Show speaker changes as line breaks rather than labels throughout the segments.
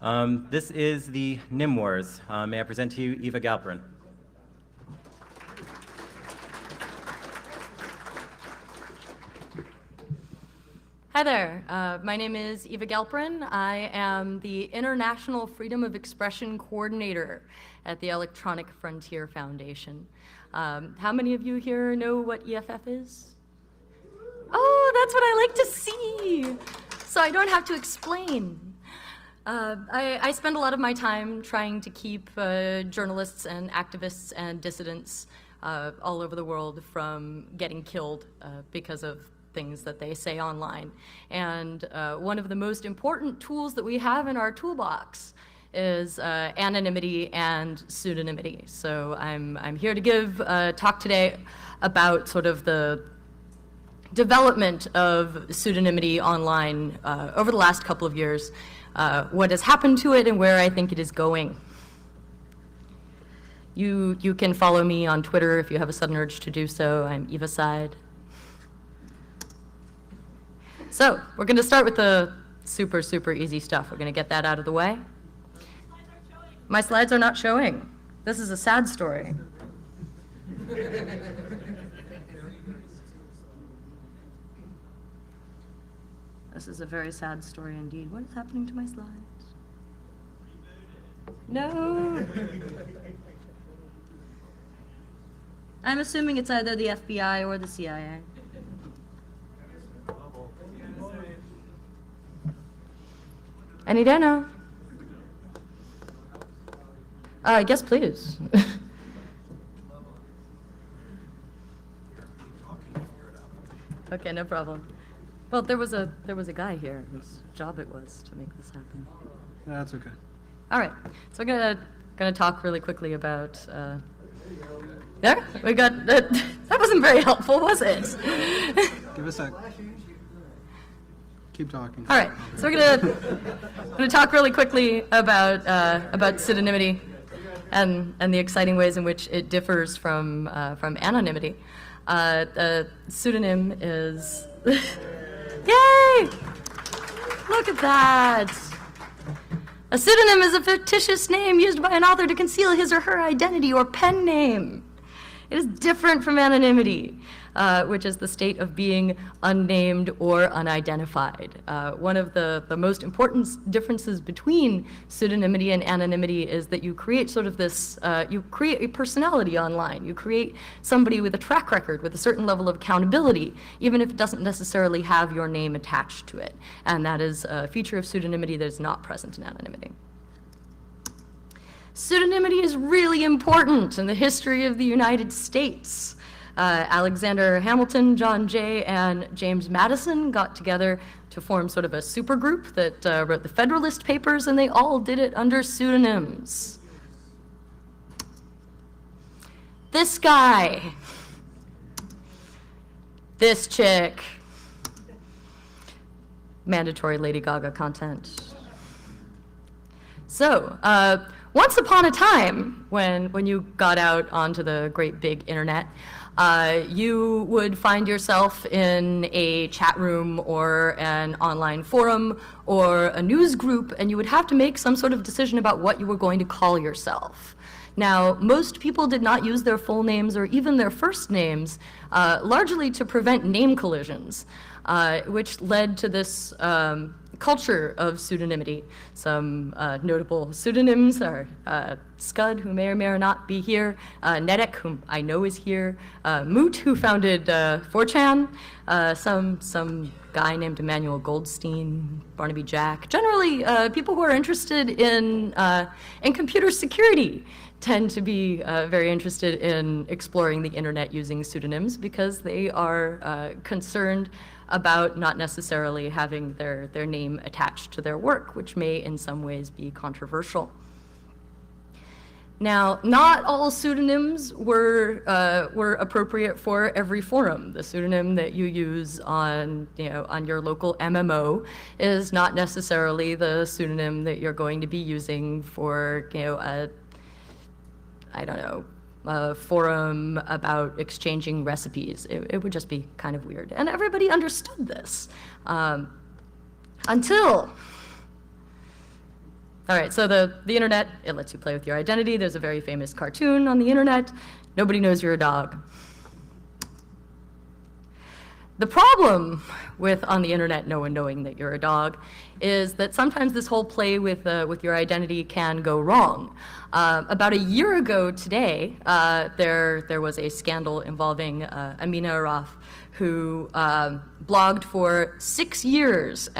This is the Nymwars. May I present to you Eva Galperin.
Hi there. My name is Eva Galperin. I am the International Freedom of Expression Coordinator at the Electronic Frontier Foundation. How many of you here know what EFF is? Oh, that's what I like to see. So I don't have to explain. I spend a lot of my time trying to keep journalists and activists and dissidents all over the world from getting killed because of things that they say online. And one of the most important tools that we have in our toolbox is anonymity and pseudonymity. So I'm here to give a talk today about sort of the development of pseudonymity online over the last couple of years, what has happened to it and where I think it is going. You can follow me on Twitter if you have a sudden urge to do so. I'm EvaSide. So we're going to start with the super, super easy stuff. We're going to get that out of the way. My slides are not showing. This is a sad story. This is a very sad story indeed. What is happening to my slides? No. I'm assuming it's either the FBI or the CIA. Any day now? Yes, please. Okay, no problem. Well, there was a guy here whose job it was to make this happen.
That's okay.
All right, so we're gonna talk really quickly about. There, we got that. That wasn't very helpful, was it?
Give us a. Keep talking.
All right, so we're gonna talk really quickly about pseudonymity and the exciting ways in which it differs from anonymity. A pseudonym is. Yay! Look at that. A pseudonym is a fictitious name used by an author to conceal his or her identity or pen name. It is different from anonymity, which is the state of being unnamed or unidentified. One of the most important differences between pseudonymity and anonymity is that you create sort of this, you create a personality online. You create somebody with a track record, with a certain level of accountability, even if it doesn't necessarily have your name attached to it. And that is a feature of pseudonymity that is not present in anonymity. Pseudonymity is really important in the history of the United States. Alexander Hamilton, John Jay, and James Madison got together to form sort of a supergroup that wrote the Federalist Papers, and they all did it under pseudonyms. This guy, this chick, mandatory Lady Gaga content. So, once upon a time, when you got out onto the great big internet, you would find yourself in a chat room or an online forum or a news group, and you would have to make some sort of decision about what you were going to call yourself. Now, most people did not use their full names or even their first names, largely to prevent name collisions, which led to this culture of pseudonymity. Some notable pseudonyms are Scud, who may or may not be here, Nedek, whom I know is here, Moot, who founded 4chan, some guy named Emmanuel Goldstein, Barnaby Jack. Generally, people who are interested in computer security tend to be very interested in exploring the internet using pseudonyms because they are concerned about not necessarily having their name attached to their work, which may in some ways be controversial. Now, not all pseudonyms were appropriate for every forum. The pseudonym that you use on your local MMO is not necessarily the pseudonym that you're going to be using for a forum about exchanging recipes. It would just be kind of weird. And everybody understood this until All right, so the internet, it lets you play with your identity. There's a very famous cartoon on the internet. Nobody knows you're a dog. The problem with on the internet no one knowing that you're a dog is that sometimes this whole play with your identity can go wrong. About a year ago today, there was a scandal involving Amina Araf, who blogged for 6 years.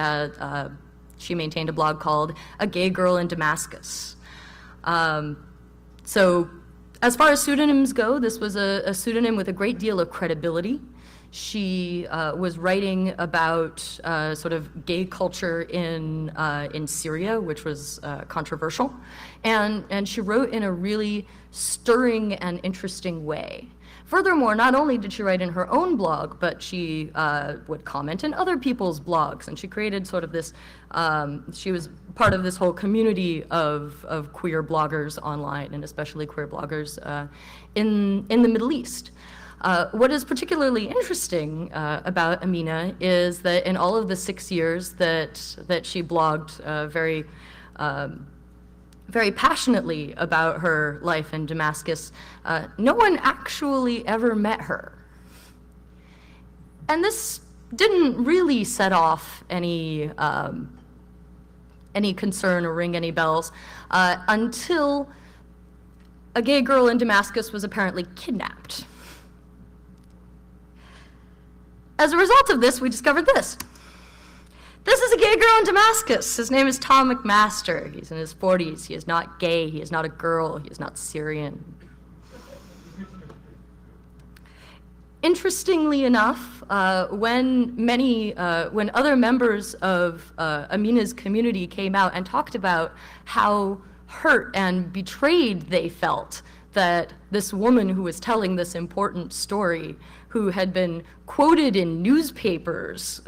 She maintained a blog called A Gay Girl in Damascus. So as far as pseudonyms go, this was a pseudonym with a great deal of credibility. She was writing about sort of gay culture in Syria, which was controversial, and she wrote in a really stirring and interesting way. Furthermore, not only did she write in her own blog, but she would comment in other people's blogs, and she created sort of this, she was part of this whole community of queer bloggers online, and especially queer bloggers in the Middle East. What is particularly interesting about Amina is that in all of the 6 years that she blogged very passionately about her life in Damascus, no one actually ever met her. And this didn't really set off any concern or ring any bells until a gay girl in Damascus was apparently kidnapped. As a result of this, we discovered this. This is a gay girl in Damascus. His name is Tom McMaster. He's in his 40s. He is not gay. He is not a girl. He is not Syrian. Interestingly enough, when other members of Amina's community came out and talked about how hurt and betrayed they felt that this woman who was telling this important story, who had been quoted in newspapers,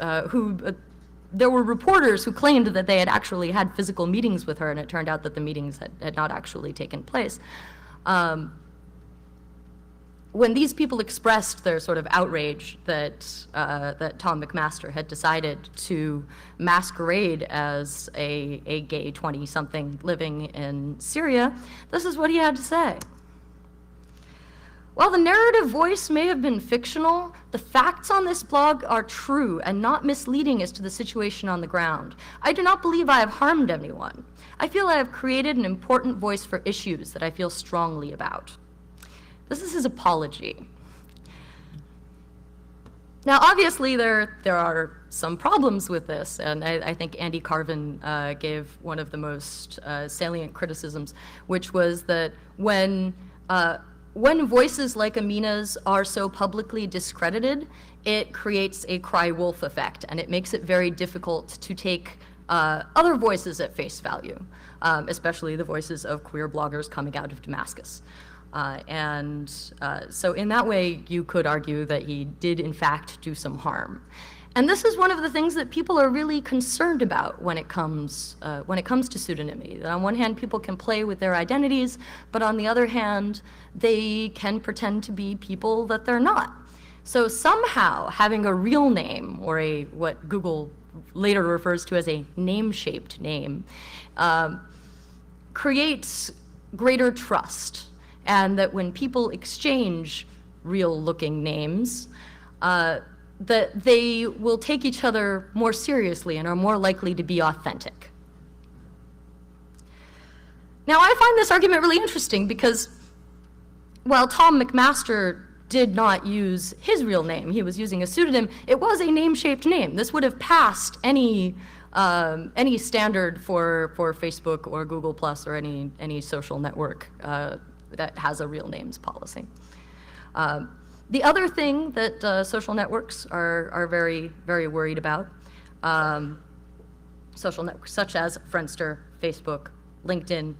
there were reporters who claimed that they had actually had physical meetings with her, and it turned out that the meetings had not actually taken place. When these people expressed their sort of outrage that Tom McMaster had decided to masquerade as a gay 20-something living in Syria, this is what he had to say. While the narrative voice may have been fictional, the facts on this blog are true and not misleading as to the situation on the ground. I do not believe I have harmed anyone. I feel I have created an important voice for issues that I feel strongly about. This is his apology. Now, obviously, there are some problems with this, and I think Andy Carvin gave one of the most salient criticisms, which was that when voices like Amina's are so publicly discredited, it creates a cry wolf effect, and it makes it very difficult to take other voices at face value, especially the voices of queer bloggers coming out of Damascus. So in that way, you could argue that he did, in fact, do some harm. And this is one of the things that people are really concerned about when it comes to pseudonymity. That on one hand, people can play with their identities, but on the other hand, they can pretend to be people that they're not. So somehow, having a real name, or what Google later refers to as a name-shaped name, creates greater trust. And that when people exchange real-looking names, that they will take each other more seriously and are more likely to be authentic. Now, I find this argument really interesting because while Tom McMaster did not use his real name, he was using a pseudonym, it was a name-shaped name. This would have passed any standard for Facebook or Google Plus or any social network that has a real names policy. The other thing that social networks are very, very worried about, social networks such as Friendster, Facebook, LinkedIn,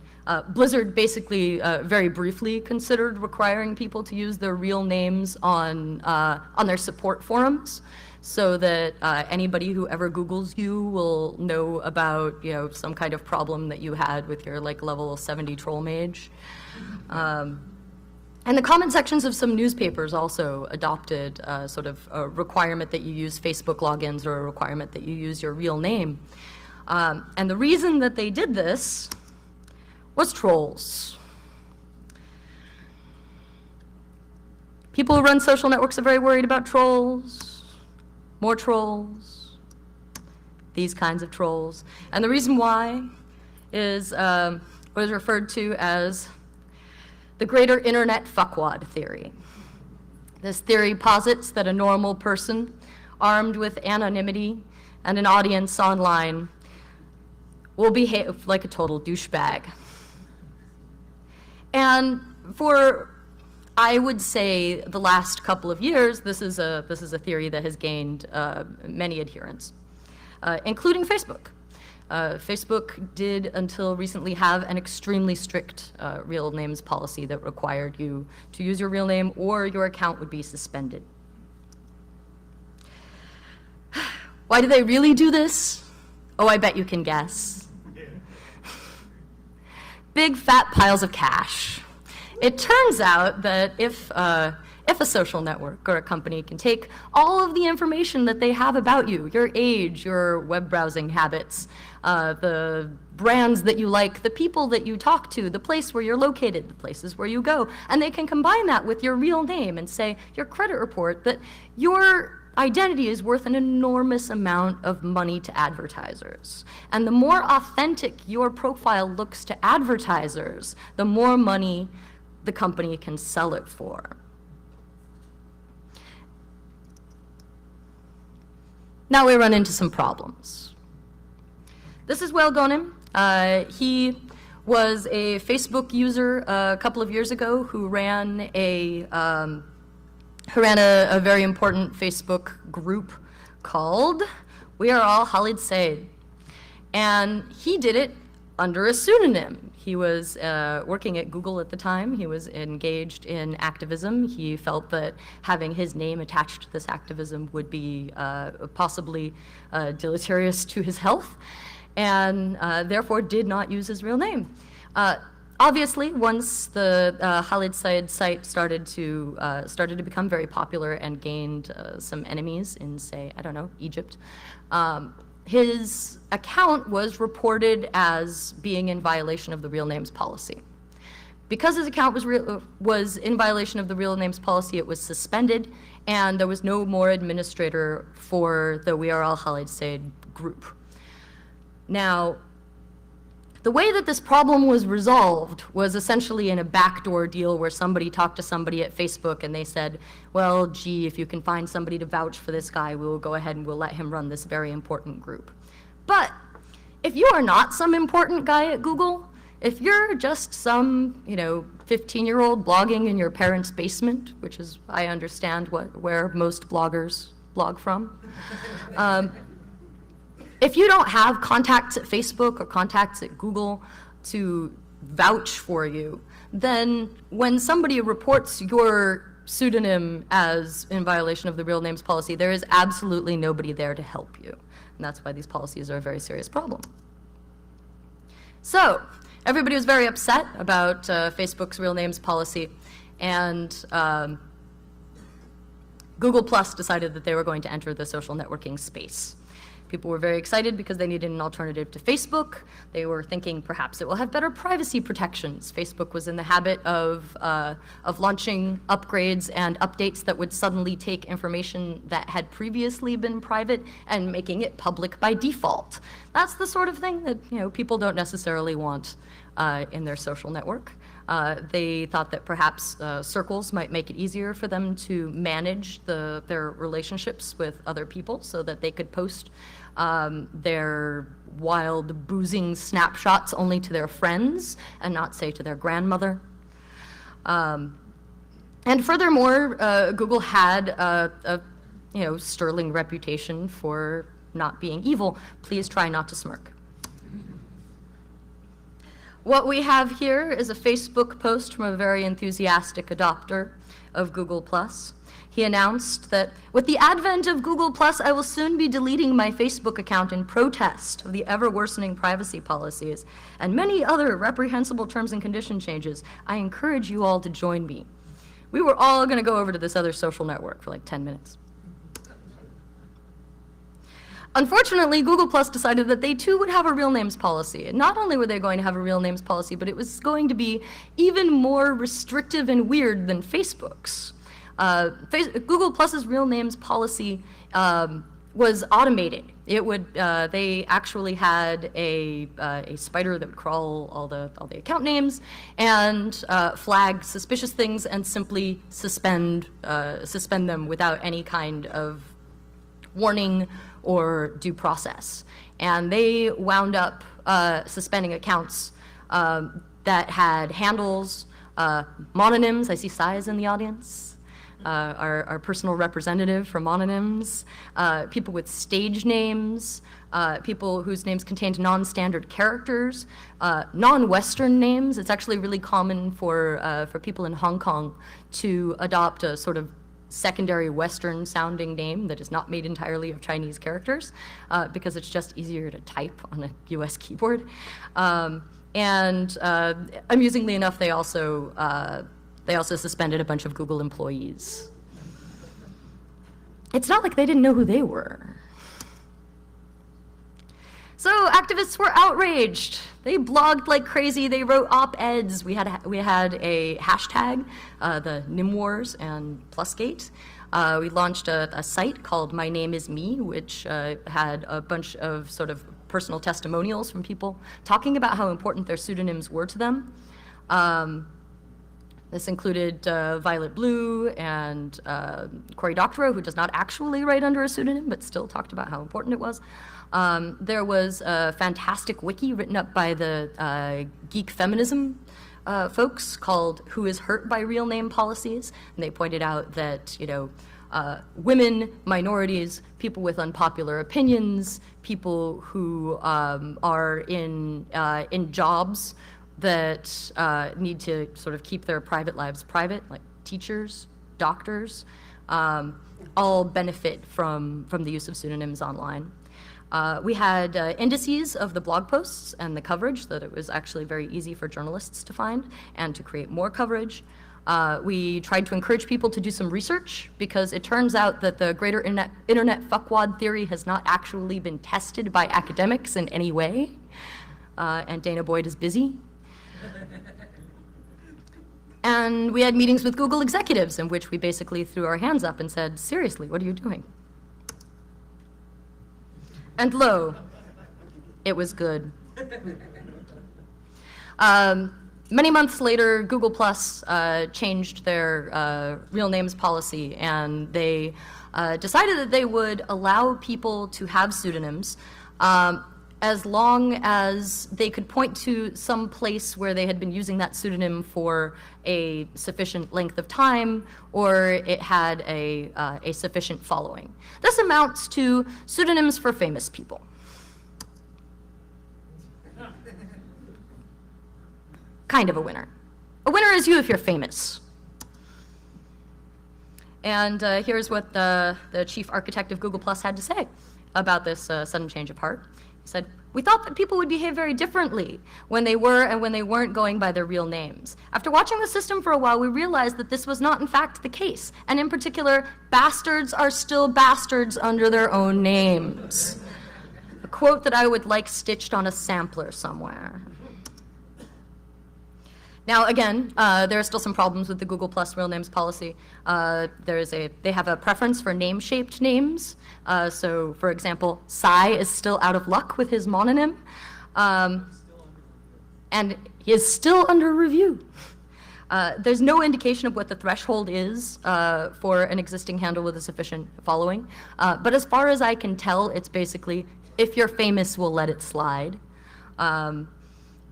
Blizzard basically very briefly considered requiring people to use their real names on their support forums, so that anybody who ever Googles you will know about some kind of problem that you had with your level 70 troll mage. And the comment sections of some newspapers also adopted sort of a requirement that you use Facebook logins or a requirement that you use your real name. And the reason that they did this What's trolls? People who run social networks are very worried about trolls, more trolls, these kinds of trolls. And the reason why is what is referred to as the greater internet fuckwad theory. This theory posits that a normal person armed with anonymity and an audience online will behave like a total douchebag. And for, I would say, the last couple of years, this is a theory that has gained many adherents, including Facebook. Facebook did, until recently, have an extremely strict real names policy that required you to use your real name or your account would be suspended. Why do they really do this? Oh, I bet you can guess. Big fat piles of cash. It turns out that if a social network or a company can take all of the information that they have about you, your age, your web browsing habits, the brands that you like, the people that you talk to, the place where you're located, the places where you go, and they can combine that with your real name and say, your credit report, that your identity is worth an enormous amount of money to advertisers. And the more authentic your profile looks to advertisers, the more money the company can sell it for. Now we run into some problems. This is Pseudonymity. He was a Facebook user a couple of years ago who ran a very important Facebook group called We Are All Khalid Said. And he did it under a pseudonym. He was working at Google at the time. He was engaged in activism. He felt that having his name attached to this activism would be possibly deleterious to his health, and therefore did not use his real name. Obviously, once the Khalid Said site started to become very popular and gained some enemies in, say, I don't know, Egypt, his account was reported as being in violation of the real names policy. Because his account was in violation of the real names policy, it was suspended, and there was no more administrator for the We Are All Khalid Said group. Now, the way that this problem was resolved was essentially in a backdoor deal where somebody talked to somebody at Facebook and they said, well, gee, if you can find somebody to vouch for this guy, we'll go ahead and we'll let him run this very important group. But if you are not some important guy at Google, if you're just some, 15-year-old blogging in your parents' basement, which is, I understand, where most bloggers blog from, if you don't have contacts at Facebook or contacts at Google to vouch for you, then when somebody reports your pseudonym as in violation of the real names policy, there is absolutely nobody there to help you. And that's why these policies are a very serious problem. So everybody was very upset about Facebook's real names policy, and Google Plus decided that they were going to enter the social networking space. People were very excited because they needed an alternative to Facebook. They were thinking perhaps it will have better privacy protections. Facebook was in the habit of launching upgrades and updates that would suddenly take information that had previously been private and making it public by default. That's the sort of thing that people don't necessarily want in their social network. They thought that perhaps circles might make it easier for them to manage their relationships with other people so that they could post their wild boozing snapshots only to their friends and not, say, to their grandmother. And furthermore, Google had a sterling reputation for not being evil. Please try not to smirk. What we have here is a Facebook post from a very enthusiastic adopter of Google+. He announced that, with the advent of Google+, I will soon be deleting my Facebook account in protest of the ever-worsening privacy policies and many other reprehensible terms and condition changes. I encourage you all to join me. We were all going to go over to this other social network for like 10 minutes. Unfortunately, Google Plus decided that they too would have a real names policy. And not only were they going to have a real names policy, but it was going to be even more restrictive and weird than Facebook's. Google Plus's real names policy was automated. It would, they actually had a spider that would crawl all the account names and flag suspicious things and simply suspend them without any kind of warning or due process. And they wound up suspending accounts that had handles, mononyms. I see Sai in the audience. Our personal representative for mononyms, people with stage names, people whose names contained non-standard characters, non-Western names. It's actually really common for people in Hong Kong to adopt a sort of secondary Western-sounding name that is not made entirely of Chinese characters, because it's just easier to type on a US keyboard. And amusingly enough, they also suspended a bunch of Google employees. It's not like they didn't know who they were. So activists were outraged. They blogged like crazy. They wrote op-eds. We had a hashtag, the Nymwars and Plusgate. We launched a site called My Name Is Me, which had a bunch of sort of personal testimonials from people talking about how important their pseudonyms were to them. This included Violet Blue and Cory Doctorow, who does not actually write under a pseudonym, but still talked about how important it was. There was a fantastic wiki written up by the geek feminism folks called Who is Hurt by Real Name Policies? And they pointed out that, you know, women, minorities, people with unpopular opinions, people who are in jobs that need to sort of keep their private lives private, like teachers, doctors, all benefit from the use of pseudonyms online. We had indices of the blog posts and the coverage, so that it was actually very easy for journalists to find and to create more coverage. We tried to encourage people to do some research, because it turns out that the greater internet fuckwad theory has not actually been tested by academics in any way, and Dana Boyd is busy. And we had meetings with Google executives in which we basically threw our hands up and said, seriously, what are you doing? And lo, it was good. Many months later, Google Plus changed their real names policy, and they decided that they would allow people to have pseudonyms as long as they could point to some place where they had been using that pseudonym for a sufficient length of time, or it had a sufficient following. This amounts to pseudonyms for famous people. Kind of a winner. A winner is you if you're famous. And here's what the chief architect of Google Plus had to say about this sudden change of heart. He said, "We thought that people would behave very differently when they were and when they weren't going by their real names. After watching the system for a while, we realized that this was not in fact the case. And in particular, bastards are still bastards under their own names." A quote that I would like stitched on a sampler somewhere. Now, again, there are still some problems with the Google Plus real names policy. They have a preference for name-shaped names. So, for example, Sai is still out of luck with his mononym, and he is still under review. There's no indication of what the threshold is for an existing handle with a sufficient following. But as far as I can tell, it's basically, if you're famous, we'll let it slide.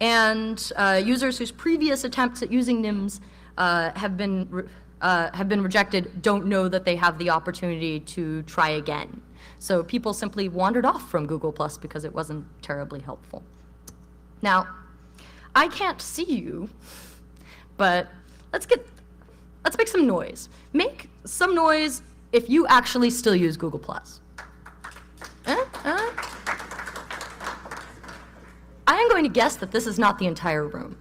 And users whose previous attempts at using NIMs have been rejected don't know that they have the opportunity to try again. So people simply wandered off from Google Plus because it wasn't terribly helpful. Now, I can't see you, but let's make some noise. Make some noise if you actually still use Google Plus. I am going to guess that this is not the entire room.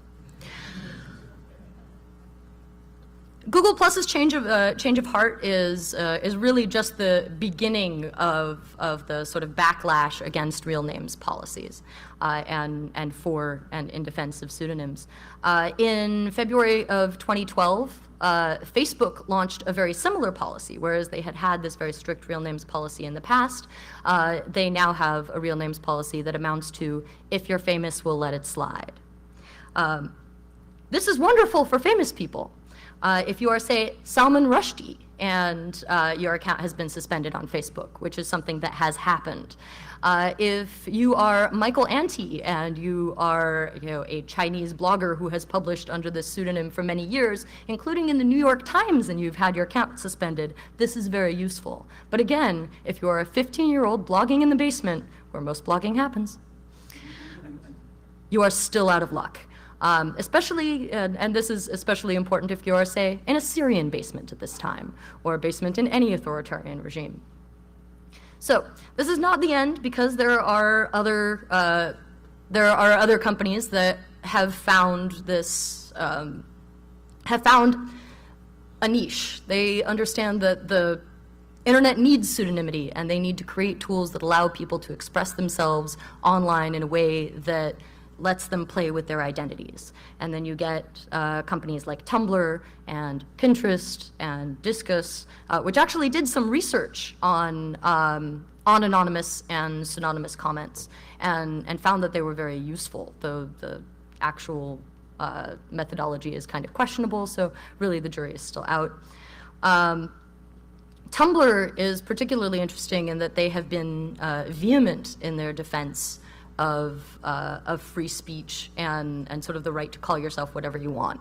Google Plus's change of heart is really just the beginning of the sort of backlash against real names policies, and in defense of pseudonyms. In February of 2012, Facebook launched a very similar policy, whereas they had this very strict real names policy in the past. They now have a real names policy that amounts to, if you're famous, we'll let it slide. This is wonderful for famous people. If you are, say, Salman Rushdie, and your account has been suspended on Facebook, which is something that has happened. If you are Michael Anti and you are, a Chinese blogger who has published under this pseudonym for many years, including in the New York Times, and you've had your account suspended, this is very useful. But again, if you are a 15-year-old blogging in the basement, where most blogging happens, you are still out of luck. Especially, and this is especially important if you are, say, in a Syrian basement at this time, or a basement in any authoritarian regime. So this is not the end, because there are other companies that have found this, have found a niche. They understand that the internet needs pseudonymity, and they need to create tools that allow people to express themselves online in a way that lets them play with their identities. And then you get companies like Tumblr and Pinterest and Disqus, which actually did some research on anonymous and pseudonymous comments, and found that they were very useful, though the actual methodology is kind of questionable, so really the jury is still out. Tumblr is particularly interesting in that they have been vehement in their defense of free speech and sort of the right to call yourself whatever you want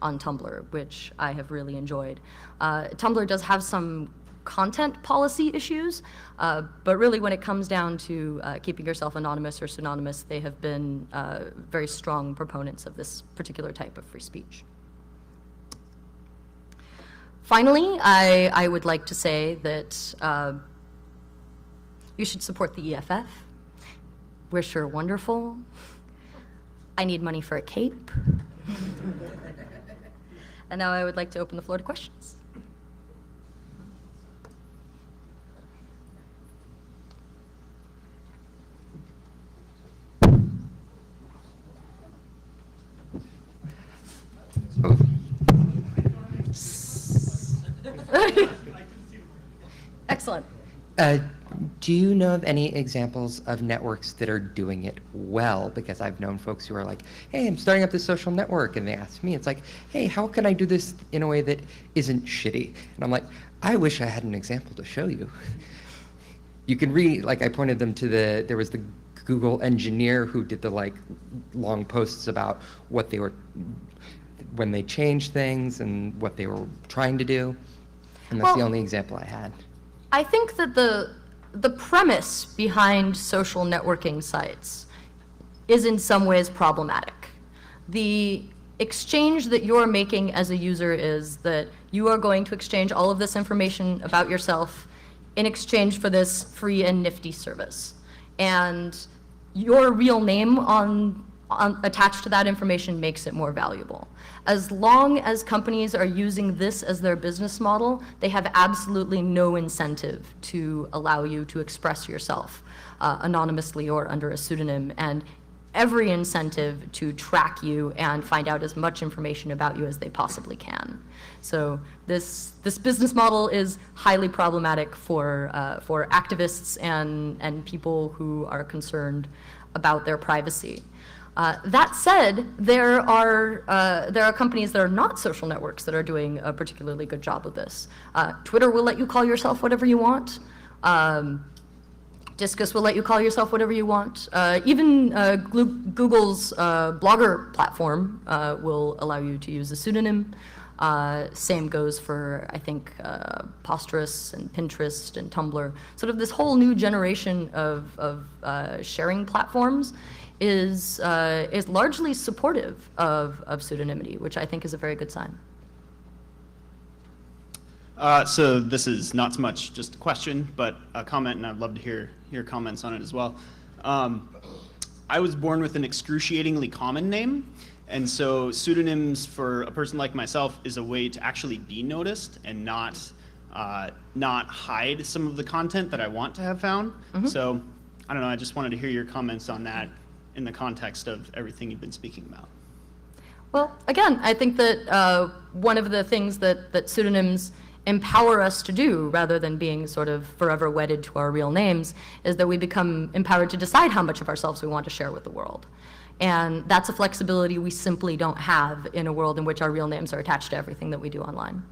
on Tumblr, which I have really enjoyed. Tumblr does have some content policy issues, but really when it comes down to keeping yourself anonymous or pseudonymous, they have been very strong proponents of this particular type of free speech. Finally, I would like to say that you should support the EFF. We're sure wonderful. I need money for a cape. And now I would like to open the floor to questions. Excellent.
Do you know of any examples of networks that are doing it well? Because I've known folks who are like, hey, I'm starting up this social network, and they ask me, it's like, hey, how can I do this in a way that isn't shitty? And I'm like, I wish I had an example to show you. You can read, like I pointed them to there was the Google engineer who did the long posts about what they were, when they changed things and what they were trying to do. And that's the only example I had.
I think that the premise behind social networking sites is in some ways problematic. The exchange that you're making as a user is that you are going to exchange all of this information about yourself in exchange for this free and nifty service. And your real name attached to that information makes it more valuable. As long as companies are using this as their business model, they have absolutely no incentive to allow you to express yourself anonymously or under a pseudonym, and every incentive to track you and find out as much information about you as they possibly can. So this business model is highly problematic for activists and people who are concerned about their privacy. That said, there are companies that are not social networks that are doing a particularly good job of this. Twitter will let you call yourself whatever you want. Disqus will let you call yourself whatever you want. Even Google's Blogger platform will allow you to use a pseudonym. Same goes for, I think, Posterous and Pinterest and Tumblr. Sort of this whole new generation of sharing platforms is largely supportive of pseudonymity, which I think is a very good sign.
So this is not so much just a question, but a comment, and I'd love to hear your comments on it as well. I was born with an excruciatingly common name, and so pseudonyms for a person like myself is a way to actually be noticed and not hide some of the content that I want to have found. So I don't know, I just wanted to hear your comments on that in the context of everything you've been speaking about.
Well, again, I think that one of the things that pseudonyms empower us to do, rather than being sort of forever wedded to our real names, is that we become empowered to decide how much of ourselves we want to share with the world. And that's a flexibility we simply don't have in a world in which our real names are attached to everything that we do online.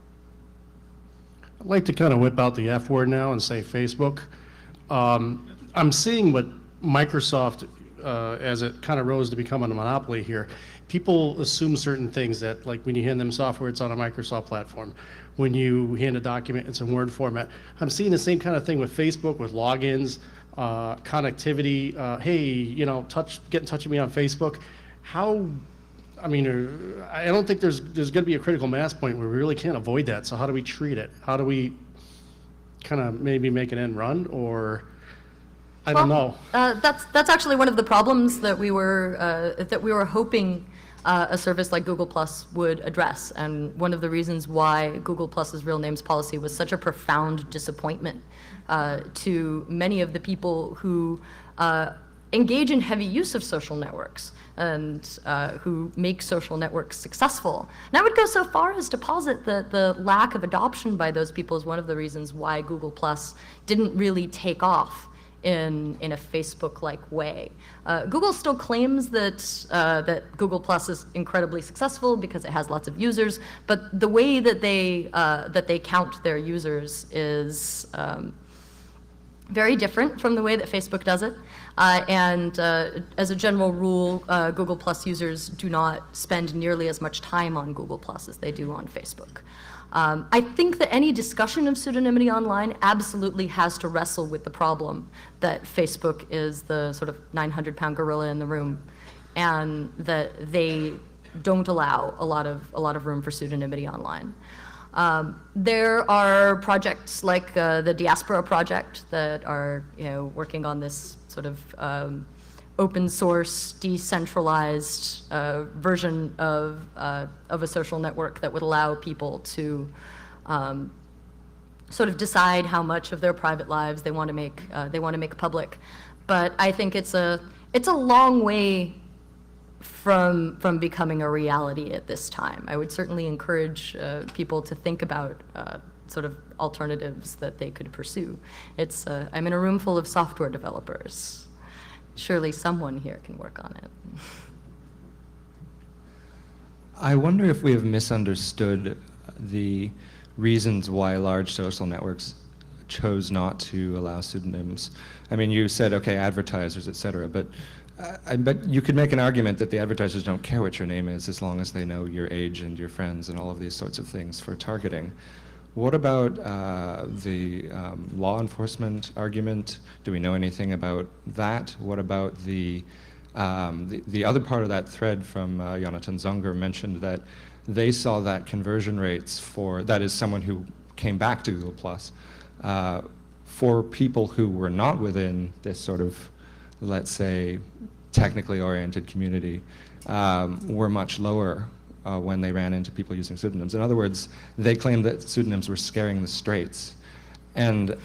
I'd like to kind of whip out the F word now and say Facebook. I'm seeing what Microsoft, as it kind of rose to become a monopoly here, people assume certain things that, like when you hand them software, it's on a Microsoft platform. When you hand a document, it's in Word format. I'm seeing the same kind of thing with Facebook, with logins, connectivity. Hey, you know, get in touch with me on Facebook. How, I mean, I don't think there's going to be a critical mass point where we really can't avoid that. So how do we treat it? How do we kind of maybe make an end run, or I don't know.
That's actually one of the problems that we were hoping a service like Google Plus would address, and one of the reasons why Google Plus's real names policy was such a profound disappointment to many of the people who engage in heavy use of social networks and who make social networks successful. And I would go so far as to posit that the lack of adoption by those people is one of the reasons why Google Plus didn't really take off in a Facebook-like way. Google still claims that Google Plus is incredibly successful because it has lots of users, but the way that they count their users is very different from the way that Facebook does it. And as a general rule, Google Plus users do not spend nearly as much time on Google Plus as they do on Facebook. I think that any discussion of pseudonymity online absolutely has to wrestle with the problem that Facebook is the sort of 900-pound gorilla in the room, and that they don't allow a lot of room for pseudonymity online. There are projects like the Diaspora Project that are, you know, working on this sort of open source, decentralized version of a social network that would allow people to sort of decide how much of their private lives they want to make public. But I think it's a long way from becoming a reality at this time. I would certainly encourage people to think about sort of alternatives that they could pursue. I'm in a room full of software developers. Surely someone here can work on it.
I wonder if we have misunderstood the reasons why large social networks chose not to allow pseudonyms. I mean, you said, okay, advertisers, et cetera, but I bet you could make an argument that the advertisers don't care what your name is as long as they know your age and your friends and all of these sorts of things for targeting. What about the law enforcement argument? Do we know anything about that? What about the other part of that thread from Jonathan Zunger mentioned that they saw that conversion rates for, that is someone who came back to Google Plus, for people who were not within this sort of, let's say, technically oriented community, were much lower when they ran into people using pseudonyms. In other words, they claimed that pseudonyms were scaring the straights. And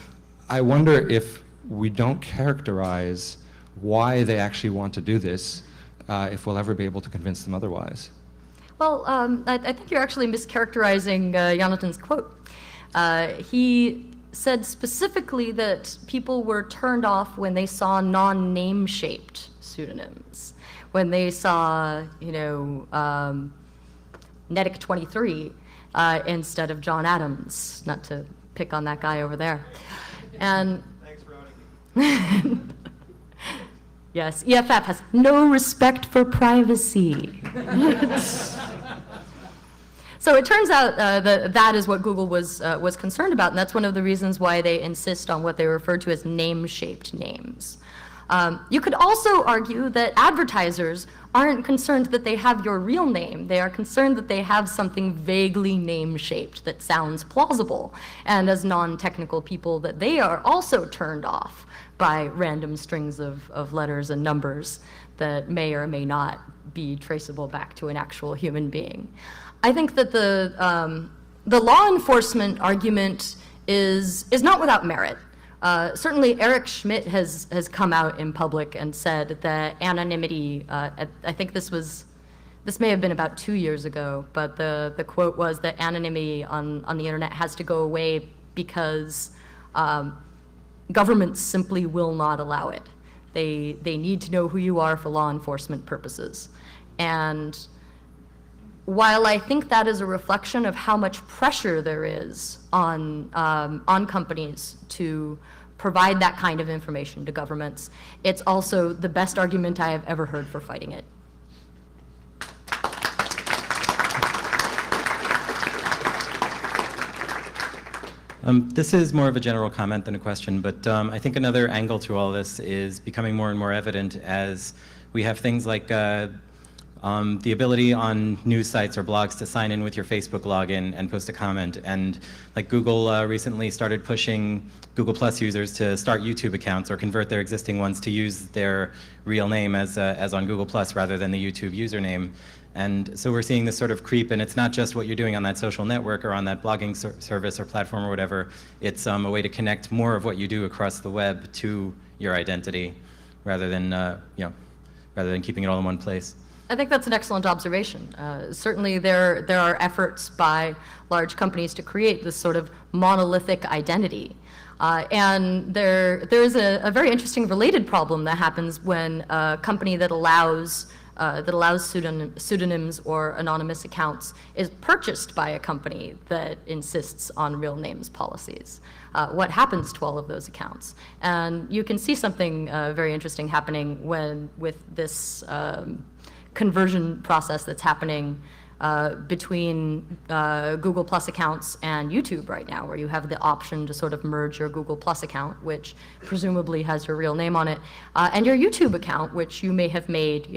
I wonder if we don't characterize why they actually want to do this, if we'll ever be able to convince them otherwise.
Well, I think you're actually mischaracterizing Jonathan's quote. He said specifically that people were turned off when they saw non-name shaped pseudonyms. When they saw, you know, Nedic 23 instead of John Adams, not to pick on that guy over there. And thanks for owning me. Yes, EFF has no respect for privacy. So it turns out that is what Google was concerned about, and that's one of the reasons why they insist on what they refer to as name-shaped names. You could also argue that advertisers aren't concerned that they have your real name. They are concerned that they have something vaguely name-shaped that sounds plausible. And as non-technical people, that they are also turned off by random strings of letters and numbers that may or may not be traceable back to an actual human being. I think that the law enforcement argument is not without merit. Certainly, Eric Schmidt has come out in public and said that anonymity, I think this may have been about 2 years ago, but the quote was that anonymity on the internet has to go away because governments simply will not allow it. They need to know who you are for law enforcement purposes. And while I think that is a reflection of how much pressure there is on companies to provide that kind of information to governments, it's also the best argument I have ever heard for fighting it.
This is more of a general comment than a question, but I think another angle to all this is becoming more and more evident as we have things like the ability on news sites or blogs to sign in with your Facebook login and post a comment. And like Google recently started pushing Google Plus users to start YouTube accounts or convert their existing ones to use their real name as on Google Plus rather than the YouTube username. And so we're seeing this sort of creep, and it's not just what you're doing on that social network or on that blogging service or platform or whatever. It's a way to connect more of what you do across the web to your identity, rather than rather than keeping it all in one place.
I think that's an excellent observation. Certainly, there are efforts by large companies to create this sort of monolithic identity. And there is a very interesting related problem that happens when a company that allows pseudonyms or anonymous accounts is purchased by a company that insists on real names policies. What happens to all of those accounts? And you can see something very interesting happening with this conversion process that's happening between Google Plus accounts and YouTube right now, where you have the option to sort of merge your Google Plus account, which presumably has your real name on it, and your YouTube account, which you may have made,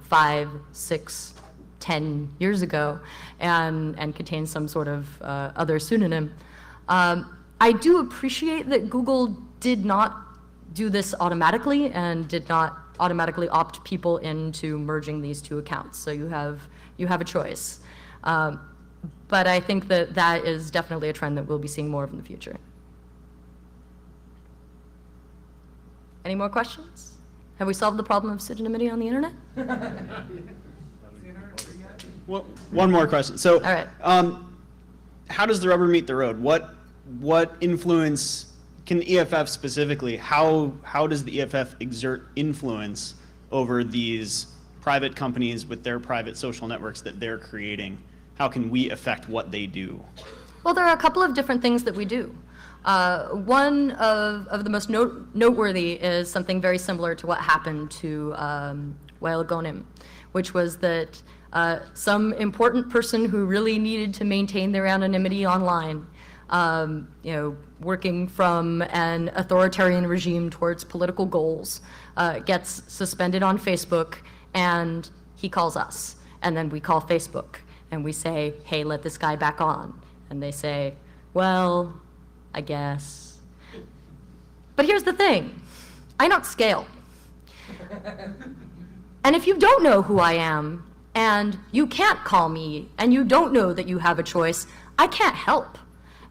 5, 6, 10 years ago, and contains some sort of other pseudonym. I do appreciate that Google did not do this automatically and did not automatically opt people into merging these two accounts. So you have a choice. But I think that is definitely a trend that we'll be seeing more of in the future. Any more questions? Have we solved the problem of pseudonymity on the internet?
Well, one more question. So,
All right.
How does the rubber meet the road? What influence can EFF specifically? How does the EFF exert influence over these private companies with their private social networks that they're creating? How can we affect what they do?
Well, there are a couple of different things that we do. One of the most noteworthy is something very similar to what happened to Wailagonim, which was that some important person who really needed to maintain their anonymity online, working from an authoritarian regime towards political goals, gets suspended on Facebook, and he calls us. And then we call Facebook, and we say, hey, let this guy back on. And they say, well, I guess. But here's the thing. I don't scale. And if you don't know who I am, and you can't call me, and you don't know that you have a choice, I can't help.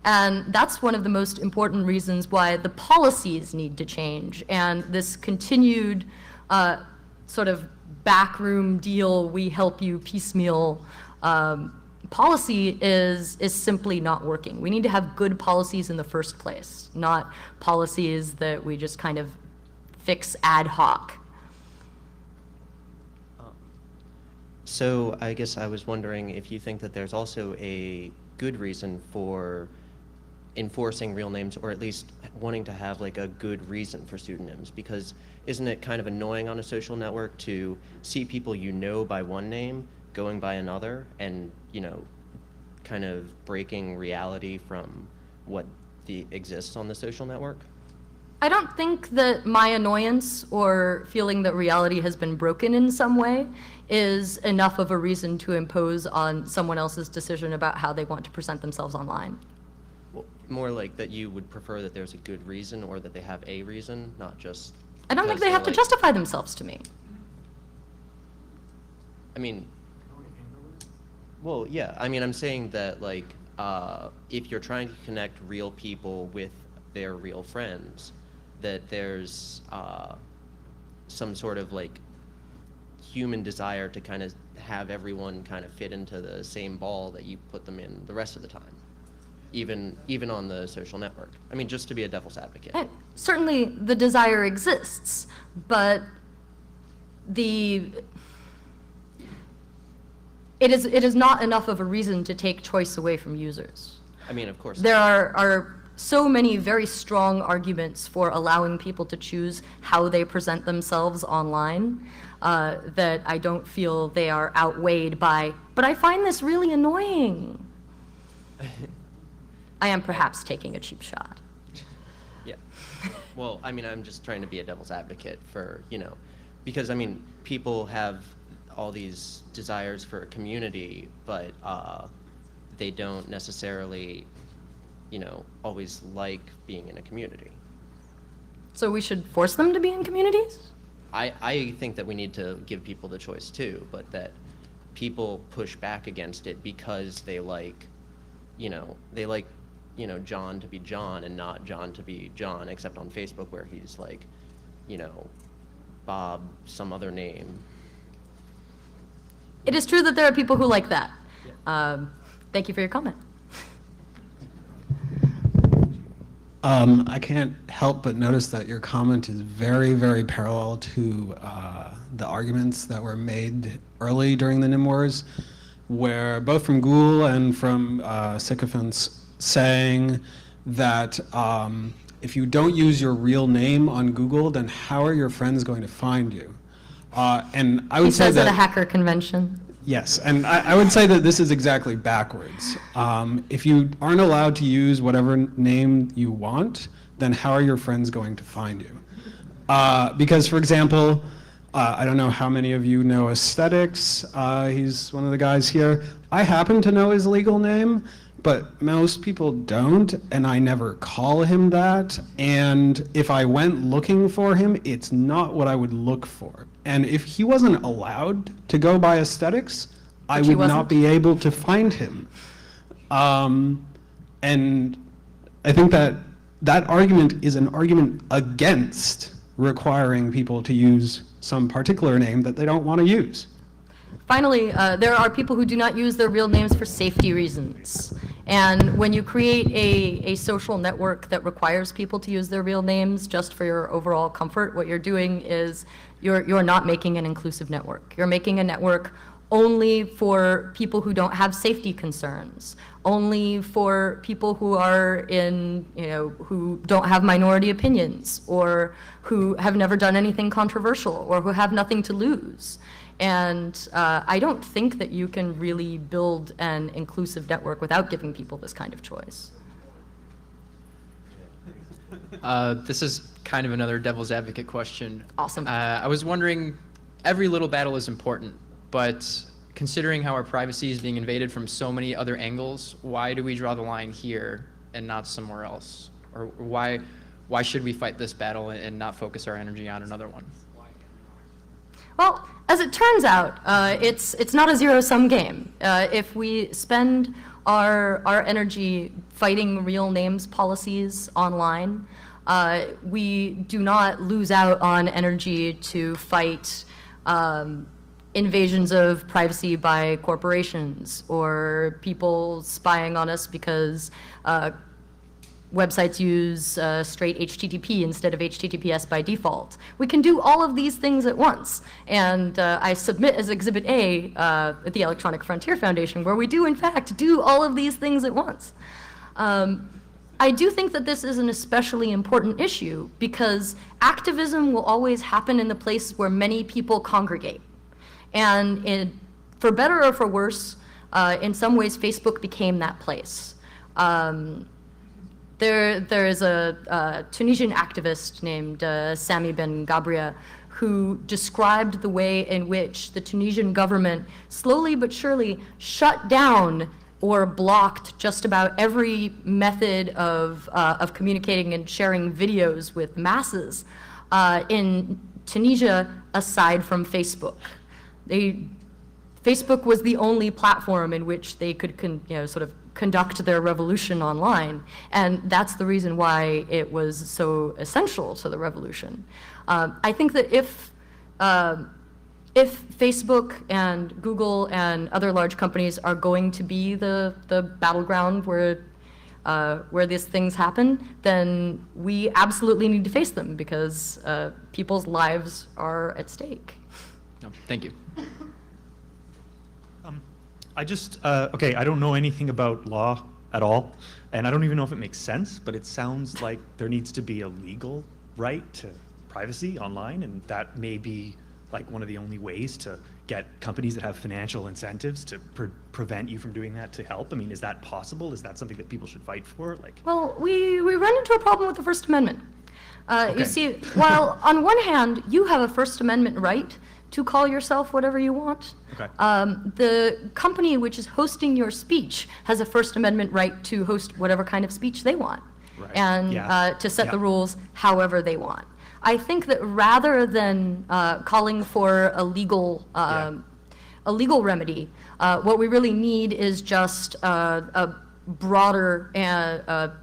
And that's one of the most important reasons why the policies need to change. And this continued sort of backroom deal, we help you piecemeal policy is simply not working. We need to have good policies in the first place, not policies that we just kind of fix ad hoc.
So I guess I was wondering if you think that there's also a good reason for enforcing real names, or at least wanting to have like a good reason for pseudonyms, because isn't it kind of annoying on a social network to see people you know by one name going by another, and kind of breaking reality from what exists on the social network?
I don't think that my annoyance or feeling that reality has been broken in some way is enough of a reason to impose on someone else's decision about how they want to present themselves online.
Well, more like that you would prefer that there's a good reason, or that they have a reason, not just...
I don't think they have to
like,
justify themselves to me.
I mean, well, yeah, I mean, I'm saying that, like, if you're trying to connect real people with their real friends, that there's some sort of, like, human desire to kind of have everyone kind of fit into the same ball that you put them in the rest of the time, even on the social network. I mean, just to be a devil's advocate.
And certainly the desire exists, but it is not enough of a reason to take choice away from users.
I mean, of course.
There are so many very strong arguments for allowing people to choose how they present themselves online that I don't feel they are outweighed by, but I find this really annoying. I am perhaps taking a cheap shot.
Yeah. Well, I mean, I'm just trying to be a devil's advocate for, you know, because, I mean, people have all these desires for a community, but they don't necessarily, you know, always like being in a community.
So we should force them to be in communities?
I think that we need to give people the choice too, but that people push back against it because they like, you know, John to be John and not John to be John, except on Facebook where he's like, you know, Bob, some other name.
It is true that there are people who like that. Thank you for your comment.
I can't help but notice that your comment is very, very parallel to the arguments that were made early during the Nymwars, where both from Google and from sycophants saying that if you don't use your real name on Google, then how are your friends going to find you? And I would say that—
He says at a hacker convention.
Yes, and I would say that this is exactly backwards. If you aren't allowed to use whatever name you want, then how are your friends going to find you? Because, for example, I don't know how many of you know Aesthetics. He's one of the guys here. I happen to know his legal name, but most people don't, and I never call him that. And if I went looking for him, it's not what I would look for. And if he wasn't allowed to go by Aesthetics, I would not be able to find him. And I think that that argument is an argument against requiring people to use some particular name that they don't want to use.
Finally, there are people who do not use their real names for safety reasons. And when you create a social network that requires people to use their real names just for your overall comfort, what you're doing is you're not making an inclusive network. You're making a network only for people who don't have safety concerns, only for people who are in, you know, who don't have minority opinions, or who have never done anything controversial, or who have nothing to lose. And I don't think that you can really build an inclusive network without giving people this kind of choice.
This is kind of another devil's advocate question.
Awesome.
I was wondering, every little battle is important, but considering how our privacy is being invaded from so many other angles, why do we draw the line here and not somewhere else? Or why should we fight this battle and not focus our energy on another one?
Well, as it turns out, it's not a zero-sum game. If we spend our energy fighting real names policies online, we do not lose out on energy to fight invasions of privacy by corporations, or people spying on us because websites use straight HTTP instead of HTTPS by default. We can do all of these things at once. And I submit as Exhibit A at the Electronic Frontier Foundation, where we do, in fact, do all of these things at once. I do think that this is an especially important issue because activism will always happen in the place where many people congregate. And for better or for worse, in some ways, Facebook became that place. There is a Tunisian activist named Sami Ben Gabria who described the way in which the Tunisian government slowly but surely shut down or blocked just about every method of communicating and sharing videos with masses in Tunisia aside from Facebook. They Facebook was the only platform in which they could sort of conduct their revolution online, and that's the reason why it was so essential to the revolution. I think that if Facebook and Google and other large companies are going to be the battleground where these things happen, then we absolutely need to face them because people's lives are at stake.
No, thank you.
Okay, I don't know anything about law at all, and I don't even know if it makes sense, but it sounds like there needs to be a legal right to privacy online, and that may be like one of the only ways to get companies that have financial incentives to prevent you from doing that to help. I mean, is that possible? Is that something that people should fight for? Like,
well, we run into a problem with the First Amendment.
Okay.
You see, while on one hand, you have a First Amendment right to call yourself whatever you want,
Okay.
the company which is hosting your speech has a First Amendment right to host whatever kind of speech they want,
Right.
and
Yeah.
to set
Yeah.
the rules however they want. I think that rather than calling for a legal remedy, what we really need is just a broader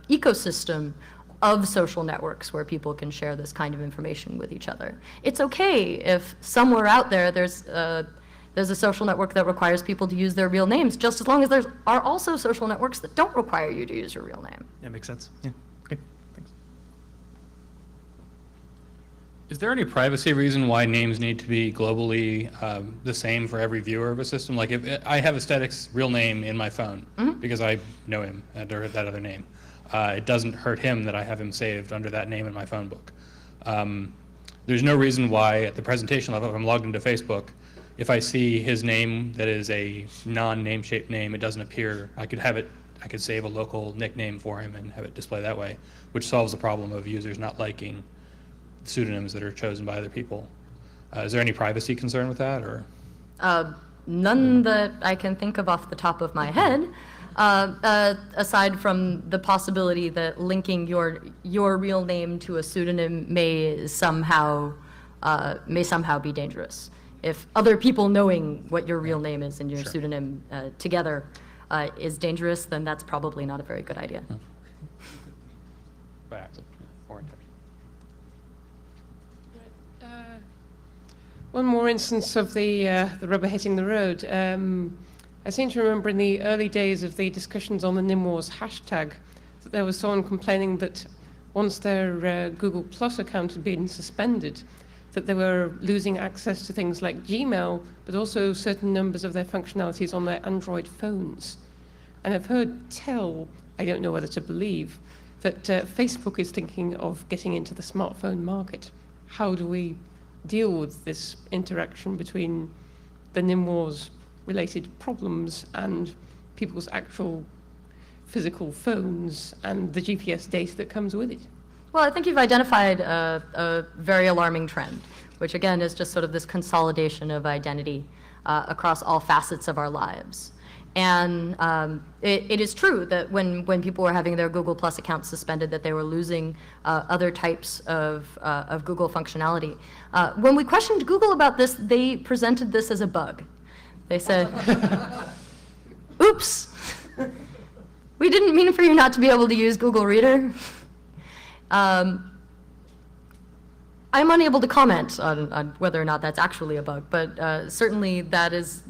ecosystem of social networks where people can share this kind of information with each other. It's okay if somewhere out there there's a social network that requires people to use their real names, just as long as there are also social networks that don't require you to use your real name.
That makes sense. Yeah. Okay. Thanks.
Is there any privacy reason why names need to be globally the same for every viewer of a system? Like if I have Aesthetic's real name in my phone because I know him under that other name, it doesn't hurt him that I have him saved under that name in my phone book. There's no reason why at the presentation level, if I'm logged into Facebook, if I see his name that is a non-name shaped name, it doesn't appear. I could save a local nickname for him and have it display that way, which solves the problem of users not liking pseudonyms that are chosen by other people. Is there any privacy concern with that, or?
None that I can think of off the top of my head, aside from the possibility that linking your real name to a pseudonym may somehow be dangerous. If other people knowing what your real name is and your pseudonym together is dangerous, then that's probably not a very good idea.
By accident, or intention.
One more instance of the rubber hitting the road. I seem to remember in the early days of the discussions on the Nymwars hashtag that there was someone complaining that once their Google Plus account had been suspended, that they were losing access to things like Gmail, but also certain numbers of their functionalities on their Android phones. And I've heard tell, I don't know whether to believe, that Facebook is thinking of getting into the smartphone market. How do we deal with this interaction between the Nymwars related problems and people's actual physical phones and the GPS data that comes with it?
Well, I think you've identified a very alarming trend, which again is just sort of this consolidation of identity across all facets of our lives. And it is true that when people were having their Google Plus accounts suspended, that they were losing other types of Google functionality. When we questioned Google about this, they presented this as a bug. They said, oops, we didn't mean for you not to be able to use Google Reader. I'm unable to comment on whether or not that's actually a bug, but certainly that is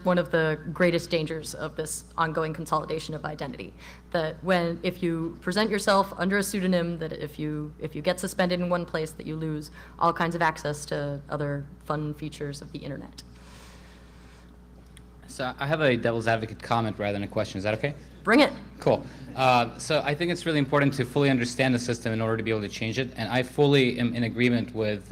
one of the greatest dangers of this ongoing consolidation of identity. That if you present yourself under a pseudonym, that if you get suspended in one place, that you lose all kinds of access to other fun features of the internet.
So I have a devil's advocate comment rather than a question. Is that okay?
Bring it.
Cool. So I think it's really important to fully understand the system in order to be able to change it. And I fully am in agreement with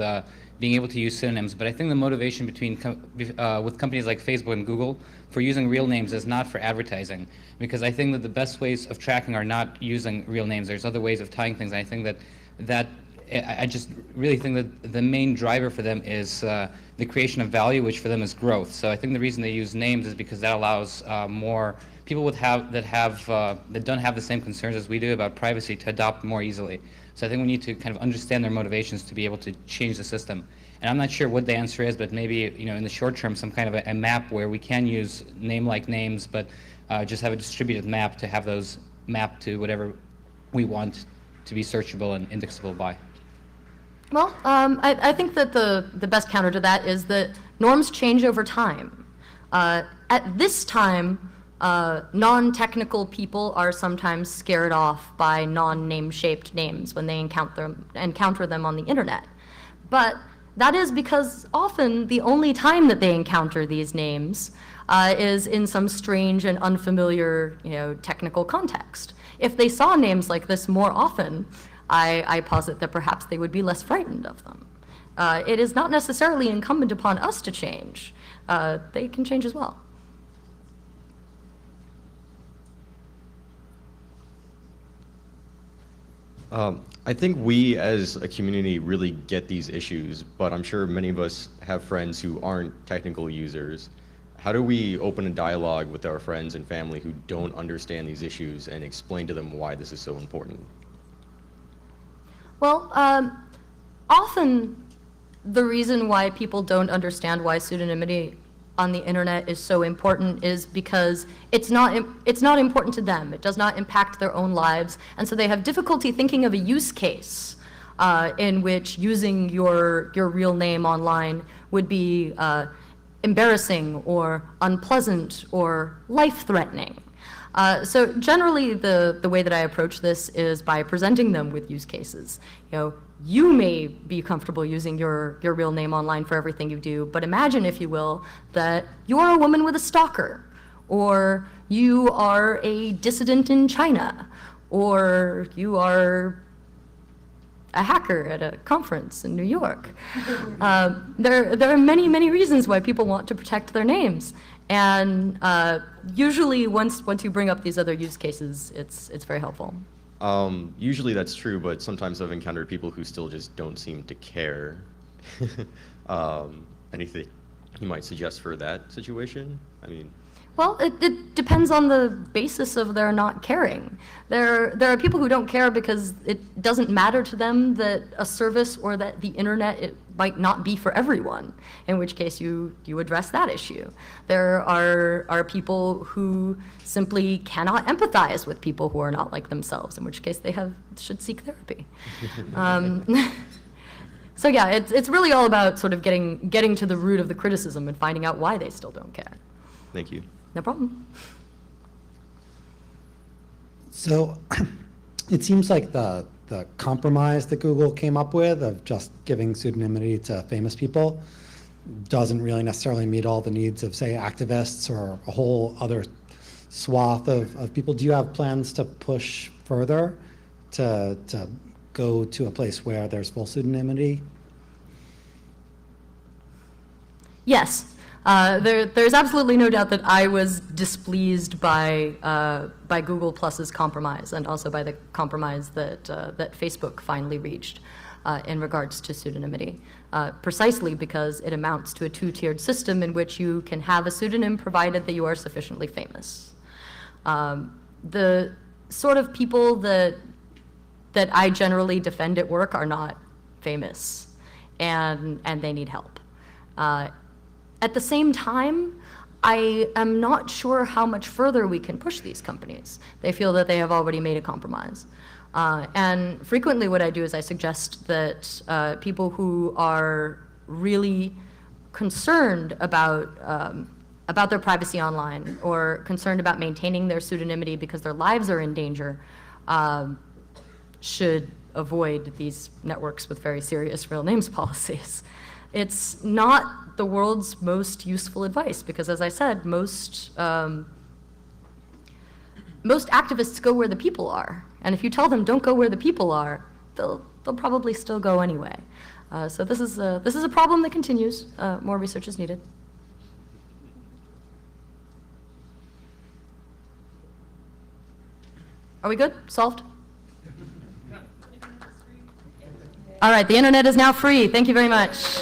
being able to use synonyms. But I think the motivation with companies like Facebook and Google for using real names is not for advertising. Because I think that the best ways of tracking are not using real names. There's other ways of tying things. And I think that I just really think that the main driver for them is the creation of value, which for them is growth. So I think the reason they use names is because that allows more people that don't have the same concerns as we do about privacy to adopt more easily. So I think we need to kind of understand their motivations to be able to change the system. And I'm not sure what the answer is, but maybe, in the short term, some kind of a map where we can use name-like names, but just have a distributed map to have those mapped to whatever we want to be searchable and indexable by.
Well, I think that the best counter to that is that norms change over time. At this time, non-technical people are sometimes scared off by non-name-shaped names when they encounter them on the internet. But that is because often the only time that they encounter these names is in some strange and unfamiliar, technical context. If they saw names like this more often, I posit that perhaps they would be less frightened of them. It is not necessarily incumbent upon us to change. They can change as well.
I think we as a community really get these issues, but I'm sure many of us have friends who aren't technical users. How do we open a dialogue with our friends and family who don't understand these issues and explain to them why this is so important?
Well, often the reason why people don't understand why pseudonymity on the internet is so important is because it's not important to them. It does not impact their own lives, and so they have difficulty thinking of a use case in which using your real name online would be embarrassing or unpleasant or life-threatening. So generally, the way that I approach this is by presenting them with use cases. You may be comfortable using your real name online for everything you do, but imagine, if you will, that you're a woman with a stalker, or you are a dissident in China, or you are a hacker at a conference in New York. There are many, many reasons why people want to protect their names. And usually once you bring up these other use cases, it's very helpful.
Usually that's true, but sometimes I've encountered people who still just don't seem to care. Anything you might suggest for that situation?
Well, it depends on the basis of their not caring. There are people who don't care because it doesn't matter to them that a service or that the internet it might not be for everyone, in which case you address that issue. There are people who simply cannot empathize with people who are not like themselves, in which case they should seek therapy. So yeah, it's really all about sort of getting to the root of the criticism and finding out why they still don't care.
Thank you.
No problem.
So it seems like the compromise that Google came up with of just giving pseudonymity to famous people doesn't really necessarily meet all the needs of, say, activists or a whole other swath of people. Do you have plans to push further to go to a place where there's full pseudonymity?
Yes. There's absolutely no doubt that I was displeased by Google Plus's compromise, and also by the compromise that Facebook finally reached in regards to pseudonymity, precisely because it amounts to a two-tiered system in which you can have a pseudonym provided that you are sufficiently famous. The sort of people that I generally defend at work are not famous, and they need help. At the same time, I am not sure how much further we can push these companies. They feel that they have already made a compromise. And frequently what I do is I suggest that people who are really concerned about their privacy online, or concerned about maintaining their pseudonymity because their lives are in danger, should avoid these networks with very serious real names policies. It's not the world's most useful advice because, as I said, most activists go where the people are. And if you tell them don't go where the people are, they'll probably still go anyway. So this is a problem that continues. More research is needed. Are we good? Solved? All right, the internet is now free. Thank you very much.